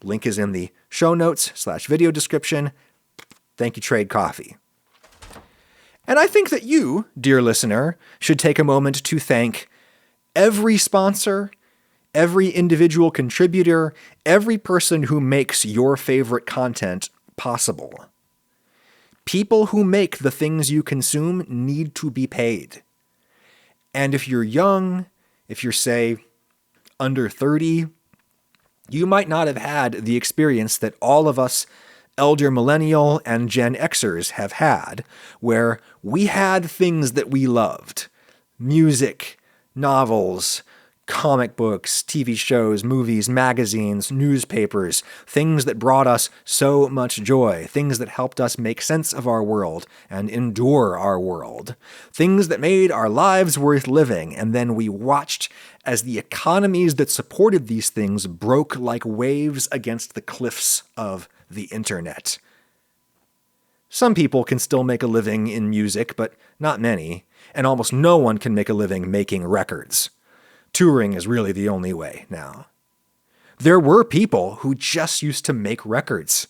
[SPEAKER 1] Link is in the show notes /video description. Thank you, Trade Coffee. And I think that you, dear listener, should take a moment to thank every sponsor, every individual contributor, every person who makes your favorite content possible. People who make the things you consume need to be paid. And if you're young, if you're, say, under 30, you might not have had the experience that all of us elder millennial and Gen Xers have had, where we had things that we loved. Music, novels, comic books, TV shows, movies, magazines, newspapers, things that brought us so much joy, things that helped us make sense of our world and endure our world, things that made our lives worth living, and then we watched as the economies that supported these things broke like waves against the cliffs of the internet. Some people can still make a living in music, but not many, and almost no one can make a living making records. Touring is really the only way now. There were people who just used to make records.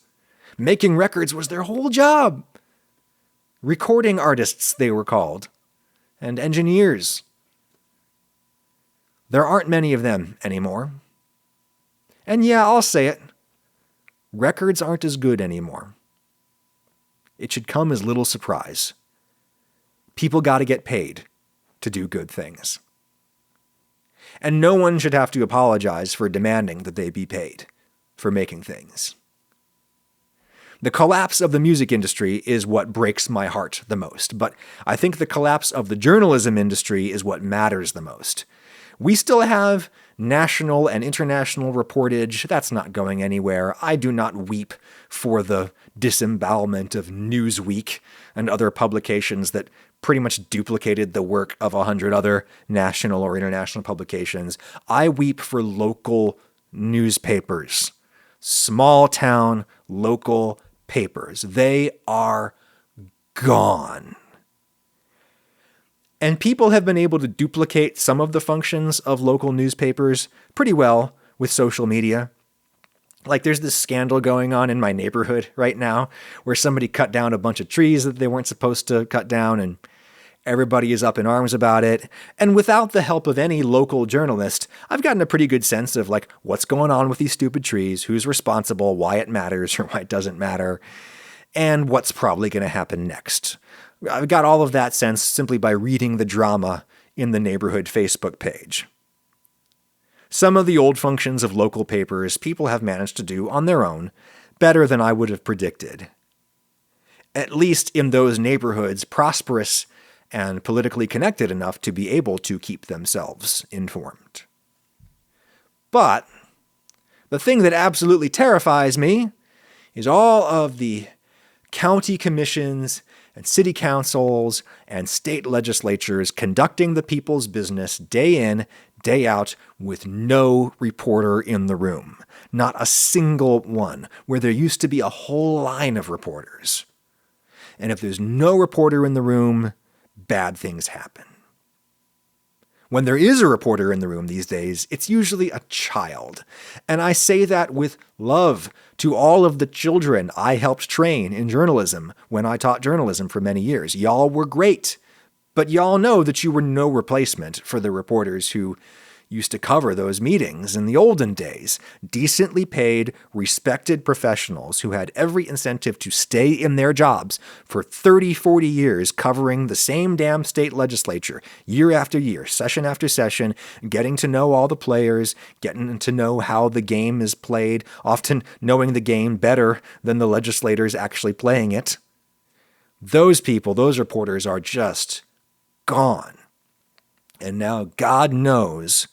[SPEAKER 1] Making records was their whole job. Recording artists, they were called, and engineers. There aren't many of them anymore. And yeah, I'll say it. Records aren't as good anymore. It should come as little surprise. People got to get paid to do good things. And no one should have to apologize for demanding that they be paid for making things. The collapse of the music industry is what breaks my heart the most, but I think the collapse of the journalism industry is what matters the most. We still have national and international reportage. That's not going anywhere. I do not weep for the disembowelment of Newsweek and other publications that pretty much duplicated the work of 100 other national or international publications. I weep for local newspapers, small town local papers. They are gone. And people have been able to duplicate some of the functions of local newspapers pretty well with social media. Like there's this scandal going on in my neighborhood right now where somebody cut down a bunch of trees that they weren't supposed to cut down, and everybody is up in arms about it. And without the help of any local journalist, I've gotten a pretty good sense of like what's going on with these stupid trees, who's responsible, why it matters or why it doesn't matter, and what's probably going to happen next. I've got all of that sense simply by reading the drama in the neighborhood Facebook page. Some of the old functions of local papers people have managed to do on their own better than I would have predicted. At least in those neighborhoods prosperous and politically connected enough to be able to keep themselves informed. But the thing that absolutely terrifies me is all of the county commissions and city councils and state legislatures conducting the people's business day in, day out with no reporter in the room. Not a single one, where there used to be a whole line of reporters. And if there's no reporter in the room, bad things happen. When there is a reporter in the room these days, it's usually a child. And I say that with love to all of the children I helped train in journalism when I taught journalism for many years. Y'all were great, but y'all know that you were no replacement for the reporters who used to cover those meetings in the olden days. Decently paid, respected professionals who had every incentive to stay in their jobs for 30, 40 years covering the same damn state legislature year after year, session after session, getting to know all the players, getting to know how the game is played, often knowing the game better than the legislators actually playing it. Those people, those reporters are just gone. And now God knows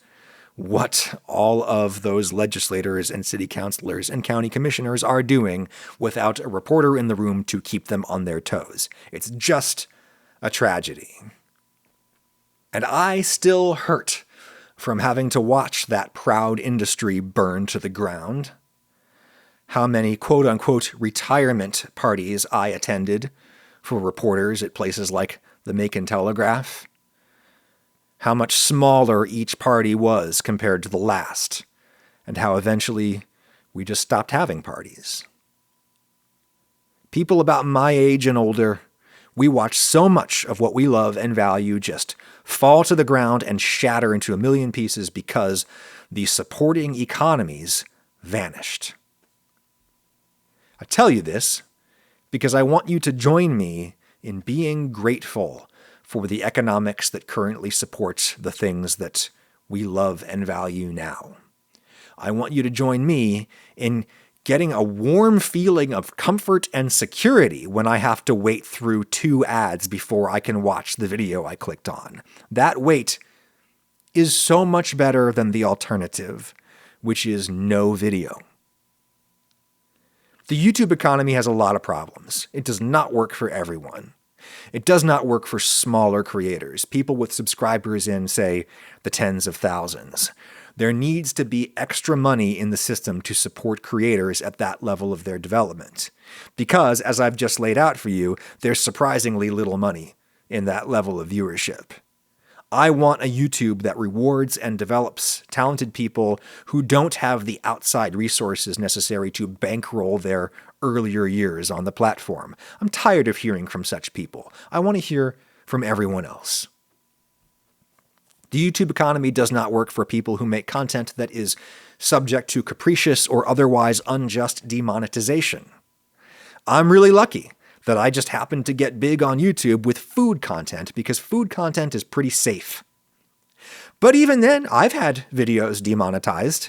[SPEAKER 1] what all of those legislators and city councilors and county commissioners are doing without a reporter in the room to keep them on their toes. It's just a tragedy. And I still hurt from having to watch that proud industry burn to the ground. How many quote-unquote retirement parties I attended for reporters at places like the Macon Telegraph. How much smaller each party was compared to the last, and how eventually we just stopped having parties. People about my age and older, we watch so much of what we love and value just fall to the ground and shatter into a million pieces because the supporting economies vanished. I tell you this because I want you to join me in being grateful for the economics that currently supports the things that we love and value now. I want you to join me in getting a warm feeling of comfort and security when I have to wait through 2 ads before I can watch the video I clicked on. That wait is so much better than the alternative, which is no video. The YouTube economy has a lot of problems. It does not work for everyone. It does not work for smaller creators, people with subscribers in, say, the tens of thousands. There needs to be extra money in the system to support creators at that level of their development. Because, as I've just laid out for you, there's surprisingly little money in that level of viewership. I want a YouTube that rewards and develops talented people who don't have the outside resources necessary to bankroll their earlier years on the platform. I'm tired of hearing from such people. I want to hear from everyone else. The YouTube economy does not work for people who make content that is subject to capricious or otherwise unjust demonetization. I'm really lucky that I just happened to get big on YouTube with food content because food content is pretty safe. But even then, I've had videos demonetized.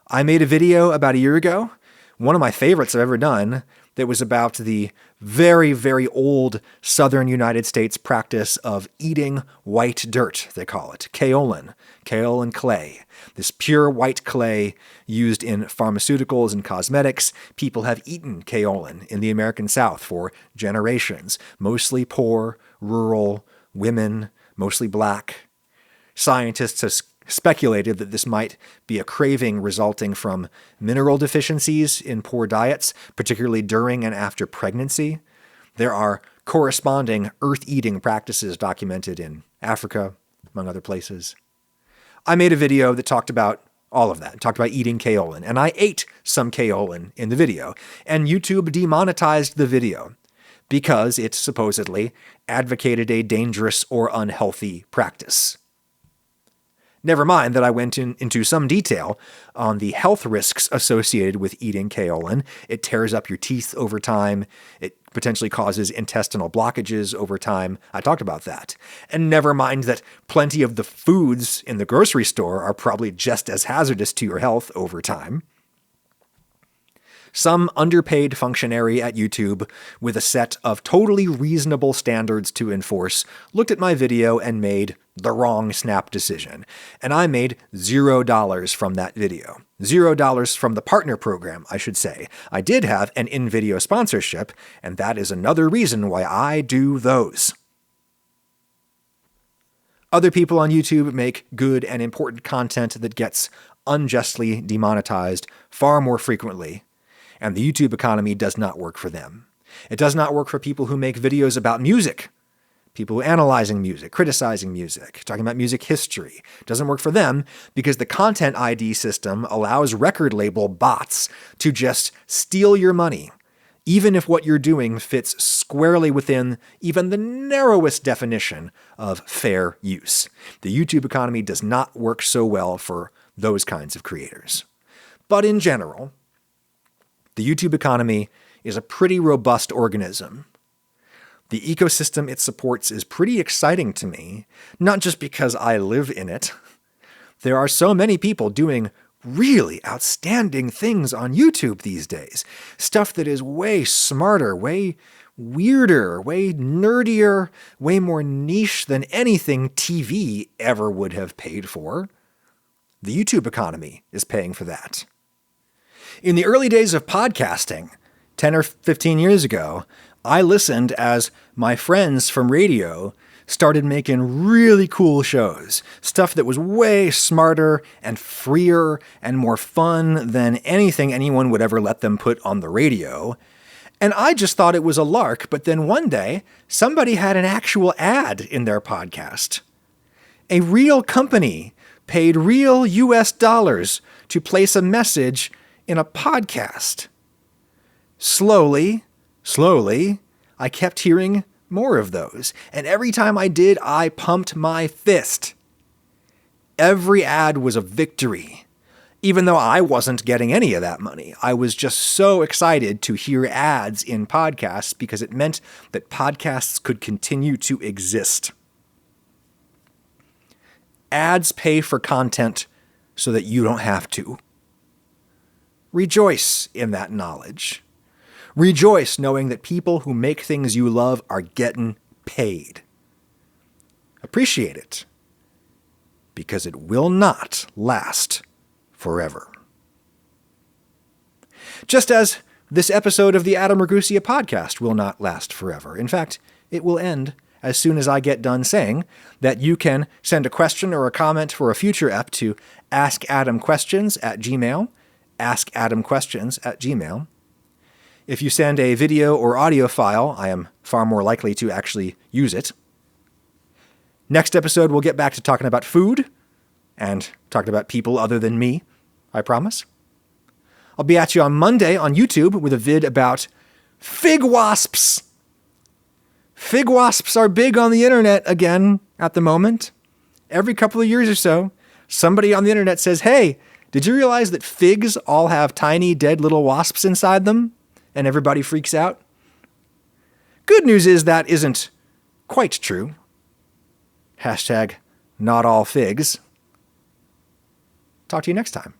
[SPEAKER 1] I made a video about a year ago, one of my favorites I've ever done, that was about the very, very old southern United States practice of eating white dirt, they call it, kaolin clay. This pure white clay used in pharmaceuticals and cosmetics. People have eaten kaolin in the American South for generations, mostly poor, rural, women, mostly black. Scientists have speculated that this might be a craving resulting from mineral deficiencies in poor diets, particularly during and after pregnancy. There are corresponding earth-eating practices documented in Africa, among other places. I made a video that talked about all of that, talked about eating kaolin, and I ate some kaolin in the video, and YouTube demonetized the video because it supposedly advocated a dangerous or unhealthy practice. Never mind that I went into some detail on the health risks associated with eating kaolin. It tears up your teeth over time. It potentially causes intestinal blockages over time. I talked about that. And never mind that plenty of the foods in the grocery store are probably just as hazardous to your health over time. Some underpaid functionary at YouTube with a set of totally reasonable standards to enforce looked at my video and made the wrong snap decision. And I made $0 from that video. $0 from the partner program, I should say. I did have an in-video sponsorship, and that is another reason why I do those. Other people on YouTube make good and important content that gets unjustly demonetized far more frequently. And the YouTube economy does not work for them. It does not work for people who make videos about music, people who are analyzing music, criticizing music, talking about music history. It doesn't work for them because the content ID system allows record label bots to just steal your money, even if what you're doing fits squarely within even the narrowest definition of fair use. The YouTube economy does not work so well for those kinds of creators. But in general, the YouTube economy is a pretty robust organism. The ecosystem it supports is pretty exciting to me, not just because I live in it. There are so many people doing really outstanding things on YouTube these days. Stuff that is way smarter, way weirder, way nerdier, way more niche than anything TV ever would have paid for. The YouTube economy is paying for that. In the early days of podcasting, 10 or 15 years ago, I listened as my friends from radio started making really cool shows, stuff that was way smarter and freer and more fun than anything anyone would ever let them put on the radio. And I just thought it was a lark, but then one day, somebody had an actual ad in their podcast. A real company paid real US dollars to place a message in a podcast. Slowly, I kept hearing more of those. And every time I did, I pumped my fist. Every ad was a victory. Even though I wasn't getting any of that money, I was just so excited to hear ads in podcasts because it meant that podcasts could continue to exist. Ads pay for content so that you don't have to. Rejoice in that knowledge. Rejoice knowing that people who make things you love are getting paid. Appreciate it, because it will not last forever. Just as this episode of the Adam Ragusea podcast will not last forever. In fact, it will end as soon as I get done saying that you can send a question or a comment for a future ep to askadamquestions@gmail.com. askadamquestions@gmail.com. If you send a video or audio file, I am far more likely to actually use it. Next episode, we'll get back to talking about food and talking about people other than me, I promise. I'll be at you on Monday on YouTube with a vid about fig wasps. Fig wasps are big on the internet again at the moment. Every couple of years or so, somebody on the internet says, hey, did you realize that figs all have tiny dead little wasps inside them? And everybody freaks out. Good news is that isn't quite true. Hashtag not all figs. Talk to you next time.